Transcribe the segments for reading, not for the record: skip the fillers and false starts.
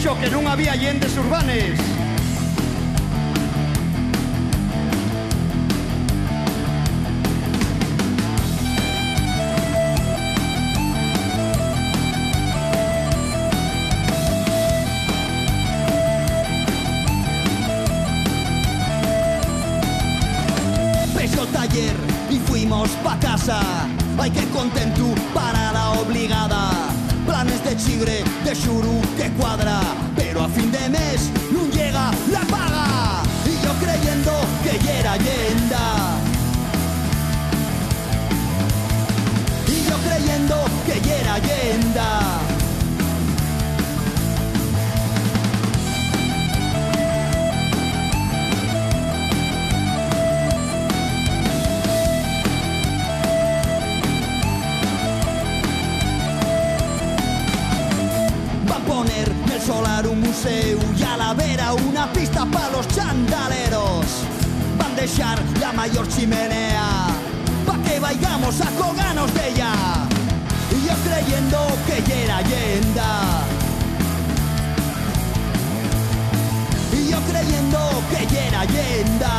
dixo que non había llendes urbanes. Taller y fuimos pa' casa. Ay, qué contento para la obligada. Planes de chigre, de xuru, que cuadra, pero a fin de mes no llega la paga. Y yo creyendo que ya era leyenda. Y yo creyendo que ya era leyenda. Poner en el solar un museo y a la vera una pista para los chandaleros. Van a dejar la mayor chimenea pa' que vayamos a colgarnos de ella. Y yo creyendo que ya era leyenda. Y yo creyendo que ya era leyenda.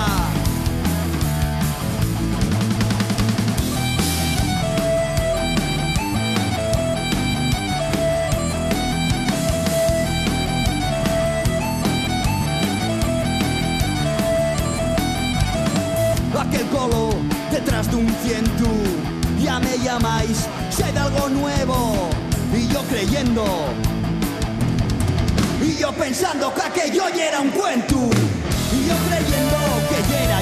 Aquel colo detrás de un ciento, ya me llamáis, sé de algo nuevo. Y yo creyendo, y yo pensando que aquello ya era un cuento. Y yo creyendo que ya era